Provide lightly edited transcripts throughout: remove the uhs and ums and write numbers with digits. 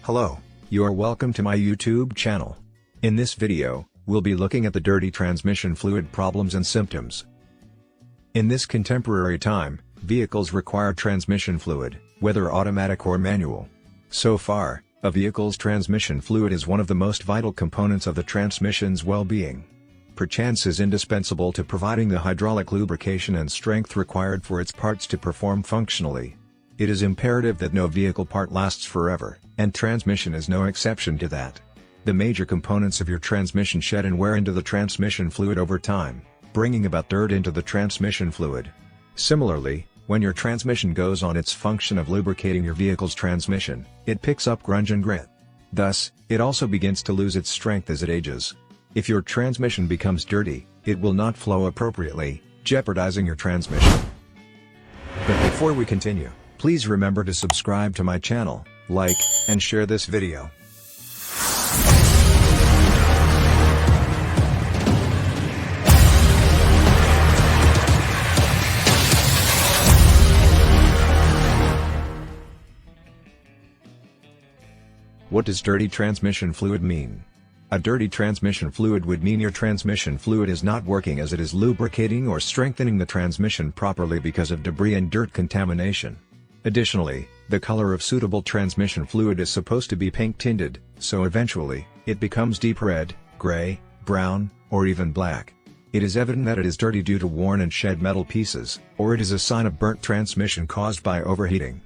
Hello, you are welcome to my YouTube channel. In this video, we'll be looking at the dirty transmission fluid problems and symptoms. In this contemporary time, vehicles require transmission fluid, whether automatic or manual. So far, a vehicle's transmission fluid is one of the most vital components of the transmission's well-being. Perchance is indispensable to providing the hydraulic lubrication and strength required for its parts to perform functionally. It is imperative that no vehicle part lasts forever, and transmission is no exception to that. The major components of your transmission shed and wear into the transmission fluid over time, bringing about dirt into the transmission fluid. Similarly, when your transmission goes on its function of lubricating your vehicle's transmission, it picks up grunge and grit. Thus, it also begins to lose its strength as it ages. If your transmission becomes dirty, it will not flow appropriately, jeopardizing your transmission. But before we continue, please remember to subscribe to my channel, like, and share this video. What does dirty transmission fluid mean? A dirty transmission fluid would mean your transmission fluid is not working as it is lubricating or strengthening the transmission properly because of debris and dirt contamination. Additionally, the color of suitable transmission fluid is supposed to be pink-tinted, so eventually, it becomes deep red, gray, brown, or even black. It is evident that it is dirty due to worn and shed metal pieces, or it is a sign of burnt transmission caused by overheating.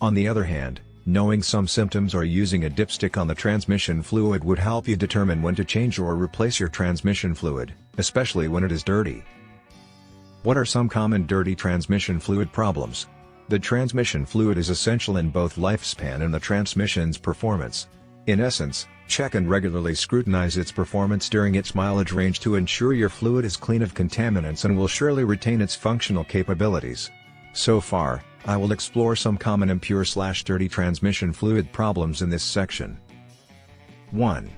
On the other hand, knowing some symptoms or using a dipstick on the transmission fluid would help you determine when to change or replace your transmission fluid, especially when it is dirty. What are some common dirty transmission fluid problems? The transmission fluid is essential in both lifespan and the transmission's performance. In essence, check and regularly scrutinize its performance during its mileage range to ensure your fluid is clean of contaminants and will surely retain its functional capabilities. So far, I will explore some common impure/dirty transmission fluid problems in this section. 1.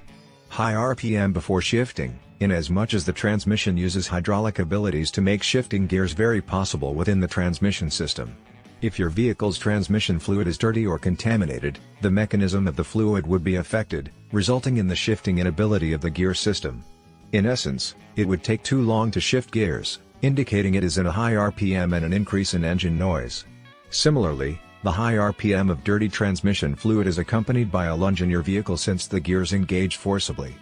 High RPM before shifting. Inasmuch as the transmission uses hydraulic abilities to make shifting gears very possible within the transmission system. If your vehicle's transmission fluid is dirty or contaminated, the mechanism of the fluid would be affected, resulting in the shifting inability of the gear system. In essence, it would take too long to shift gears, indicating it is in a high RPM and an increase in engine noise. Similarly, the high RPM of dirty transmission fluid is accompanied by a lunge in your vehicle since the gears engage forcibly.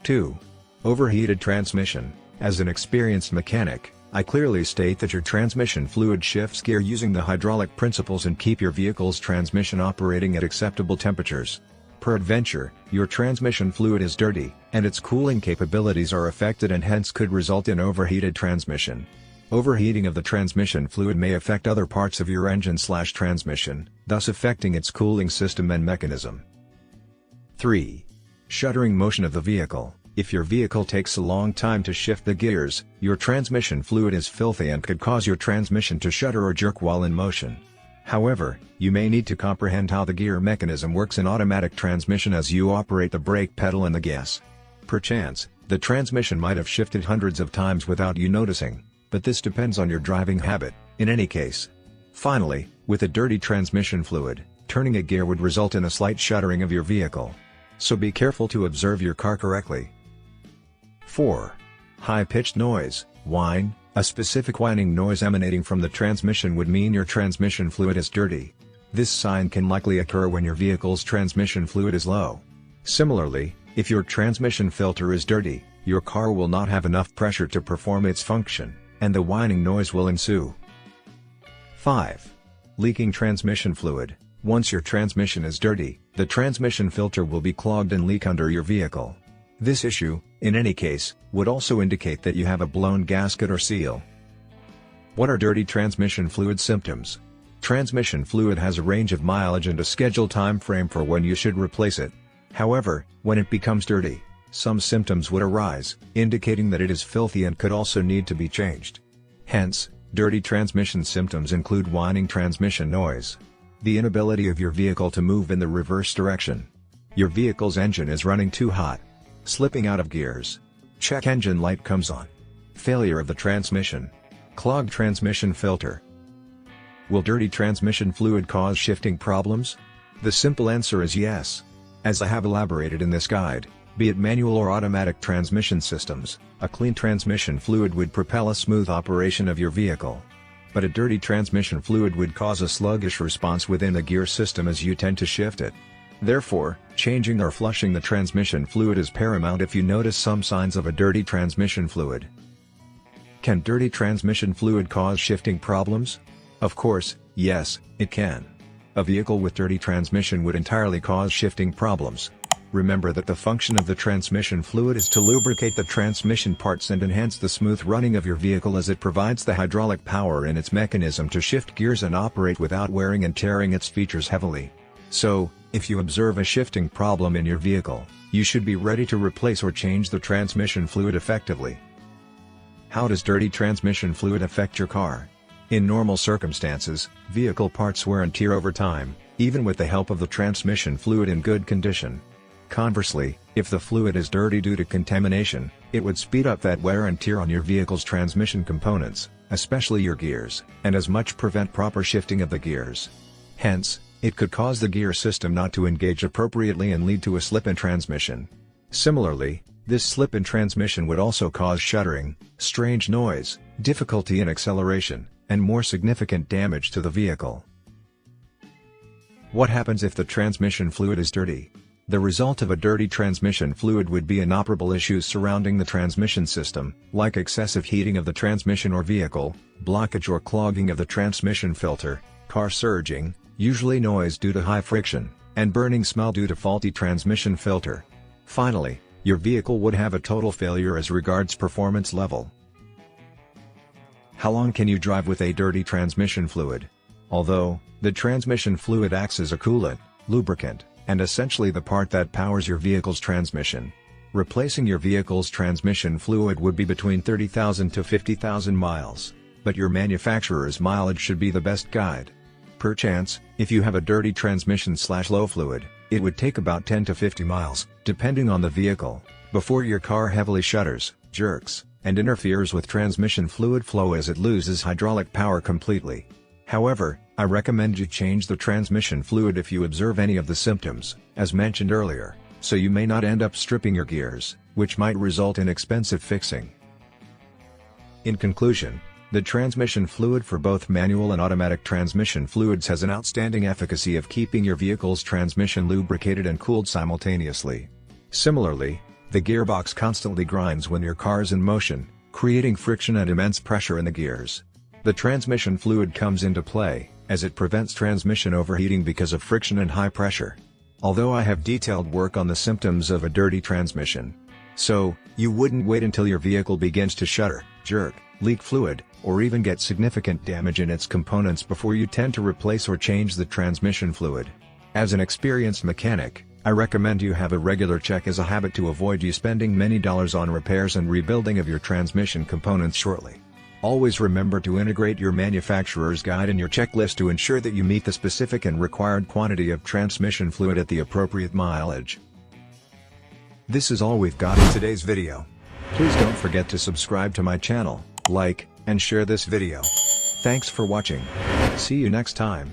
2. Overheated transmission. As an experienced mechanic, I clearly state that your transmission fluid shifts gear using the hydraulic principles and keep your vehicle's transmission operating at acceptable temperatures. Peradventure, your transmission fluid is dirty, and its cooling capabilities are affected and hence could result in overheated transmission. Overheating of the transmission fluid may affect other parts of your engine/transmission, thus affecting its cooling system and mechanism. 3. Shuddering motion of the vehicle. If your vehicle takes a long time to shift the gears, your transmission fluid is filthy and could cause your transmission to shudder or jerk while in motion. However, you may need to comprehend how the gear mechanism works in automatic transmission as you operate the brake pedal and the gas. Perchance, the transmission might have shifted hundreds of times without you noticing, but this depends on your driving habit, in any case. Finally, with a dirty transmission fluid, turning a gear would result in a slight shuddering of your vehicle. So be careful to observe your car correctly. 4. High-pitched noise, whine. A specific whining noise emanating from the transmission would mean your transmission fluid is dirty. This sign can likely occur when your vehicle's transmission fluid is low. Similarly, if your transmission filter is dirty, your car will not have enough pressure to perform its function, and the whining noise will ensue. 5. Leaking transmission fluid. Once your transmission is dirty, the transmission filter will be clogged and leak under your vehicle. This issue, in any case, would also indicate that you have a blown gasket or seal. What are dirty transmission fluid symptoms? Transmission fluid has a range of mileage and a scheduled time frame for when you should replace it. However, when it becomes dirty, some symptoms would arise, indicating that it is filthy and could also need to be changed. Hence, dirty transmission symptoms include whining transmission noise, the inability of your vehicle to move in the reverse direction, your vehicle's engine is running too hot, slipping out of gears, check engine light comes on, failure of the transmission, clogged transmission filter. Will dirty transmission fluid cause shifting problems? The simple answer is yes. As I have elaborated in this guide, be it manual or automatic transmission systems, a clean transmission fluid would propel a smooth operation of your vehicle. But a dirty transmission fluid would cause a sluggish response within the gear system as you tend to shift it. Therefore, changing or flushing the transmission fluid is paramount if you notice some signs of a dirty transmission fluid. Can dirty transmission fluid cause shifting problems? Of course, yes, it can. A vehicle with dirty transmission would entirely cause shifting problems. Remember that the function of the transmission fluid is to lubricate the transmission parts and enhance the smooth running of your vehicle as it provides the hydraulic power in its mechanism to shift gears and operate without wearing and tearing its features heavily. So, if you observe a shifting problem in your vehicle, you should be ready to replace or change the transmission fluid effectively. How does dirty transmission fluid affect your car? In normal circumstances, vehicle parts wear and tear over time, even with the help of the transmission fluid in good condition. Conversely, if the fluid is dirty due to contamination, it would speed up that wear and tear on your vehicle's transmission components, especially your gears, and as much prevent proper shifting of the gears. Hence, it could cause the gear system not to engage appropriately and lead to a slip in transmission. Similarly, this slip in transmission would also cause shuddering, strange noise, difficulty in acceleration, and more significant damage to the vehicle. What happens if the transmission fluid is dirty? The result of a dirty transmission fluid would be inoperable issues surrounding the transmission system, like excessive heating of the transmission or vehicle, blockage or clogging of the transmission filter, car surging, usually noise due to high friction, and burning smell due to faulty transmission filter. Finally, your vehicle would have a total failure as regards performance level. How long can you drive with a dirty transmission fluid? Although, the transmission fluid acts as a coolant, lubricant, and essentially the part that powers your vehicle's transmission. Replacing your vehicle's transmission fluid would be between 30,000 to 50,000 miles, but your manufacturer's mileage should be the best guide. Perchance, if you have a dirty transmission/low fluid, it would take about 10 to 50 miles, depending on the vehicle, before your car heavily shudders, jerks, and interferes with transmission fluid flow as it loses hydraulic power completely. However, I recommend you change the transmission fluid if you observe any of the symptoms, as mentioned earlier, so you may not end up stripping your gears, which might result in expensive fixing. In conclusion, the transmission fluid for both manual and automatic transmission fluids has an outstanding efficacy of keeping your vehicle's transmission lubricated and cooled simultaneously. Similarly, the gearbox constantly grinds when your car is in motion, creating friction and immense pressure in the gears. The transmission fluid comes into play, as it prevents transmission overheating because of friction and high pressure. Although I have detailed work on the symptoms of a dirty transmission. So, you wouldn't wait until your vehicle begins to shudder, jerk, leak fluid, or even get significant damage in its components before you tend to replace or change the transmission fluid. As an experienced mechanic, I recommend you have a regular check as a habit to avoid you spending many dollars on repairs and rebuilding of your transmission components shortly. Always remember to integrate your manufacturer's guide in your checklist to ensure that you meet the specific and required quantity of transmission fluid at the appropriate mileage. This is all we've got in today's video. Please don't forget to subscribe to my channel, like, and share this video. Thanks for watching. See you next time.